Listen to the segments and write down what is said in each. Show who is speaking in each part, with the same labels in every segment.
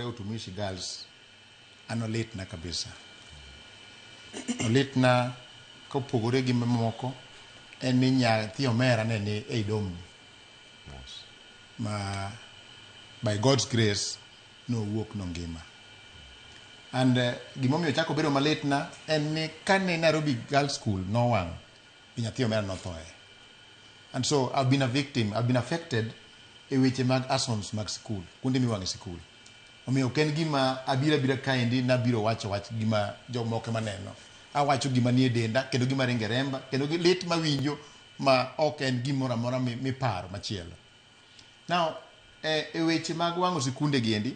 Speaker 1: utumishi girls anolit na kabisa. Olit na kopogore gi mamoko en ni nyathi omera ne ni ei dom ma by God's grace no wuok no ngima. And gimomiyo chako bedo malit na en ni kane Nairobi Girls School no wang nyathi omera no thoe. And so I've been a victim, I've been affected e weche mag asons mag school, kuonde miwang'e school. Omiyo ken gima abira kaendi nabiro wacho wach gima jomoko maneno. Awacho gima nie denda kendo gima ringe remba kendo lit mawinjo ma ok en gimoro amora miparo machielo. Now e weche mag wang'o sikunde giendi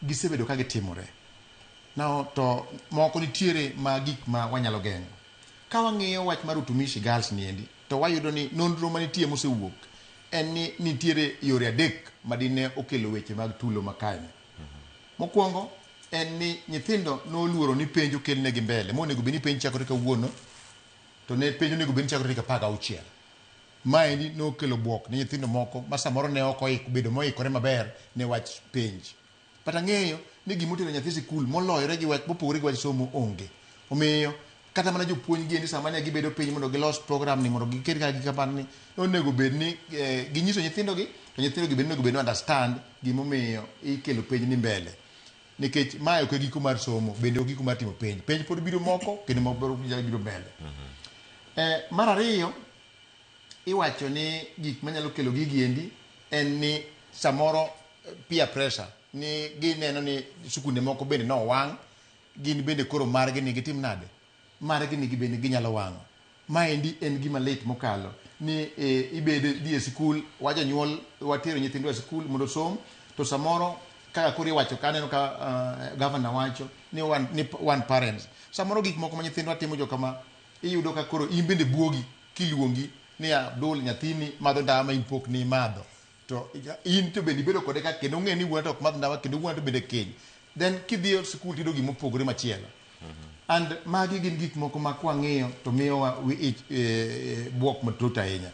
Speaker 1: gisebedo ka gitimore. Now to moko nitiere ma gik ma wanyalo geng'o. Ka wang'iyo wach mar utumishi girls niendi to wayudo ni nonro manitie mosewuok en ni nitiere yore adek madine okelo weche mag tulo makanye. Mokwongo en ni nyithindo noluoro ni penjo kelnegi mbele monego beni penjo chakore kawuono to ne penjo nego beni chakore ka 16. Maendi nokelo buok ni nyithindo moko ma samoro ne ok obedo moikore maber ne wach penj. But ang'eyo ni gimotero nyathi sikul moloyore gi wach mopogore gi wach somo onge. Omiyo kata mana jopuonj gi endi sama ne gibedo piny mondo gilos program ni mondo giket ka gikapan ni onego bed ni ginyiso nyithindo gi to nyithindo gi onego bed ni understand gimomiyo ikelo penj ni mbele. Nikech mae ok e giko mar somo bende ok giko mar timo penj. Penj pod biro moko kendo moko biro mbele. Mar ariyo iwacho ni gik manyalo kelo gigi endi en ni samoro peer pressure ni gineno ni sikunde moko bende no wang' gin bende koro margi ni gitim nade margi ni bende ginyalo wang'o. Maendi en gima lit mokalo ni ibedo dhi e sikul wajo nyuol watero nyithindo e sikul mondo som to samoro kaka kuri wacho kaneno ka governor wacho ni one parents samoro gik moko ma nyithindo atimo jo kama iyudo ka koro in bende buogi kiluongi ni Abdul nyathini madho ndawa ma impok ni madho to in to bende bedo kode ka kendo ng'e ni wuon to ok madho ndawa kendo wuon to bende keny then kidhi e sikul tido gima opogore machielo. And magi gin gik moko ma kwang'iyo to miyo buok matut ahinya.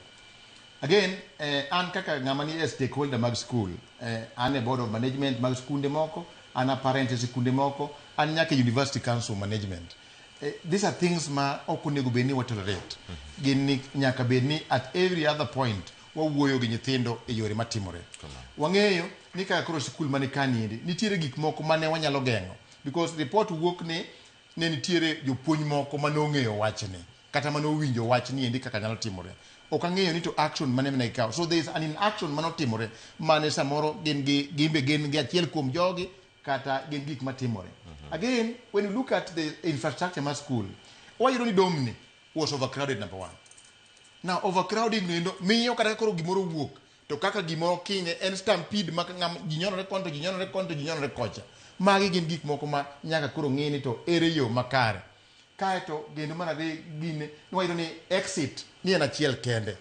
Speaker 1: Again, an kaka ng'ama ni stakeholder mag school, an e board of management mag skunde moko, an a parent e sikunde moko, an nyaka university council management. These are things ma ok onego bed ni watolerate. Gin nyaka bed ni at every other point wawuoyo gi nyithindo e yore matimore. Wang'eyo ni kaka koro sikul mane kaniendi nitiere gik moko mane wanyalo geng'o because report wuok ni ne nitiere jopuonj moko manong'eyo wachni kata manowinjo wachni endi kaka nyalo timore. Ok ang'eyo ni to action mane mane ikaw. So there is an inaction manotimore mane samoro gin gi achiel kuom jogi kata gin gik matimore. Again, when you look at the infrastructure of school, why you don't domini was overcrowded number one. Now overcrowding no miyo kata koro gimoro wuok to kaka gimoro kinye en stampede ma ginyonore konto kocha. Magi gin gik moko ma nyaka koro ng'ini to ere yo makare. Kaeto gendo mana gine nwayudo ni exit ni en achiel kende.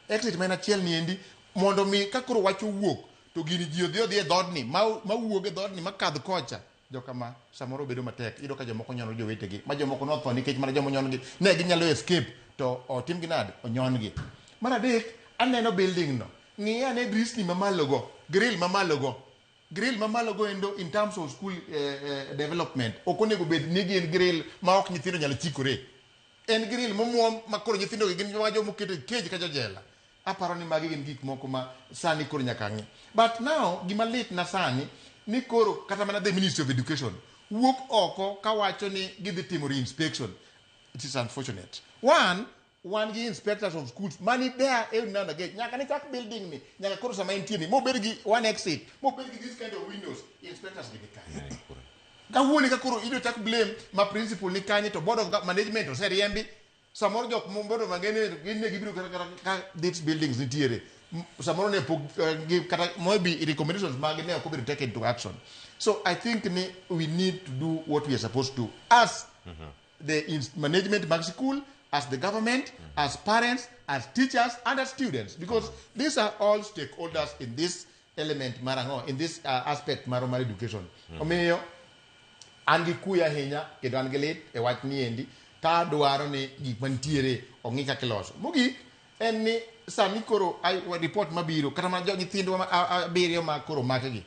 Speaker 1: Exit ma en achiel ni endi mondo mi ka koro wacho wuok to gini ji odhi e dhodni ma wuok e dhodni makadh kocha joka ma samoro bedo matek. Iyudo ka jomoko nyono jowetegi ma jomoko notho nikech mana jomo nyon gi ne ginyalo escape to otim gi nade onyon gi. Mar adek aneno building no ng'iya ane drisni mamalogo grill mamalogo endo in terms of school development ok onego bed ni gin grill ma ok nyithindo nyalo chikore. En grill momuom ma koro nyithindo gin ma jomo keto cage ka jojela. Aparo ni magi gin gik moko ma sani koro nyaka ng'i. But now gima lit na sani ni koro kata mana the Ministry of Education wuok oko kawacho ni gidhi timo reinspection. It is unfortunate. One gi inspectors of schools mani there every now and again nyaka ni chak building ni nyaka koro sama entie ni mo bed gi one exit mo bed gi this kind of windows inspectors ni kanye kawuoni ka koro ido chak blame ma principal ni kanye to board of management oseriembi samoro jok mombodo mangene gin ne gibiro ka these buildings nitiere samoro ne kata maybe recommendations mag ne ok obiro taken into action. So I think we need to do what we are supposed to as the management mag school, as the government, as parents, as teachers, and as students, because these are all stakeholders in this element, in this aspect of education. Omiyo angi kuya hinya kedo angelit e wach ni endi ta dwaro ni gik mantiere ong'i kaka iloso. Mogik en ni sani koro report mabiro kata ma nyithindo abiriyo ma koro makegi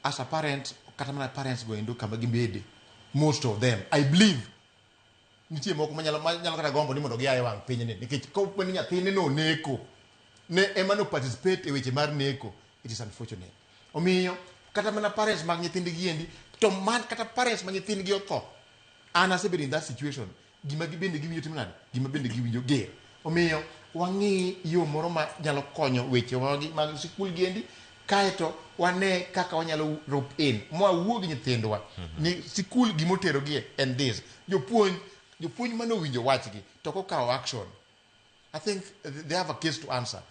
Speaker 1: as a parent, kata mana parents go into kama gimbede, most of them, I believe, nitie moko manyalo kata gombo ni mondo giaye wang piny ni nikech ko pweni nyathine no neko ne ema no participate e weche mar neko, it is unfortunate. Omiyo kata mana parents mag nyithindgi endi to man kata parents mag nyithindgi otho, an asebedo in that situation, gima gibende giwinjo timnade, gima bende giwinjo ger. Omiyo wang'i yo moro ma nyalo konyo weche mag sikul gi endi, kaeto wane kaka wanyalo rope in mwawuo gi nyithindwa ni sikul gimotero gi and this jopuonj manowinjo wachgi to kokawo action. I think they have a case to answer.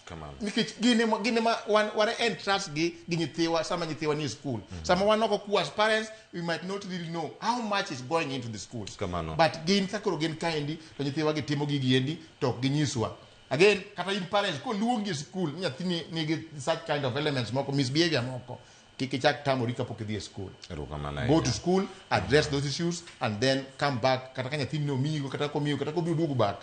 Speaker 1: Nikech gine ma wan entrust gi nyithiwa sama nyithiwa ni school. Sama wanoko ku as parents we might not really know how much is going into the schools. But gin kakoro gin kaendi to nyithiwa gitimo gigiendi to ginyiswa. Again, kata in parents ko luongi school nyathini nigi such kind of elements moko misbehavior moko kikichak tamori kapok idhi e school. Go to school, address those issues and then come back kata ka nyathini omigo kata komiyo kata kobi duogo back.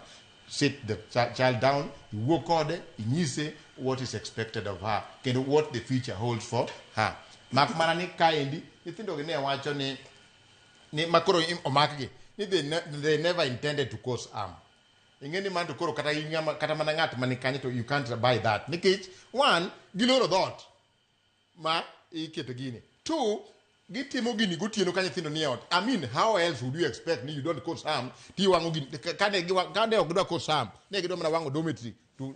Speaker 1: Sit the child down, you work on it, inyise what is expected of her, and what the future holds for her. Mak mana ni kaendi, nyithindo gi ne wacho ni makoro omakgi, ni they never intended to cause harm. Ingeni man to koro kata mana ngat mani kanyo to you can't buy that. Nikech one, giloro dhoot ma iketo gini. Two, gitimo gini gotieno ka nyithindo ni ot. I mean, how else would you expect you don't cause harm? Ti wango gini kane ok dwa cause harm. Ne gidwa mana wango dormitory to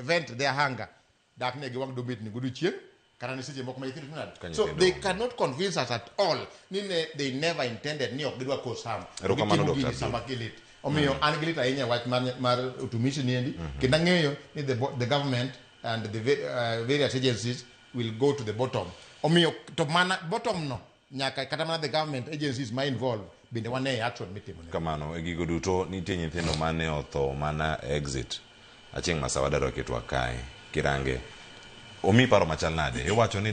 Speaker 1: vent their hunger. Dak ne giwango dormitory godiochieng kata ne seche moko ma nyithindo tinade. So they cannot convince us at all ni they never intended ni ok gidwa cause harm. Gitimo gini sama gilit. Omiyo an gilit ahinya wach mar utumishi ni endi kendo ang'eyo ni the government and the various agencies will go to the bottom. Omiyo to mana bottom no nyaka kata mana the government agencies ma involved bende wane action mitimo.
Speaker 2: Kamano e gigo duto nitie nyithindo mane otho mana exit achieng' masawa daro ketwa kae kirange omi paro machal nade iwacho ni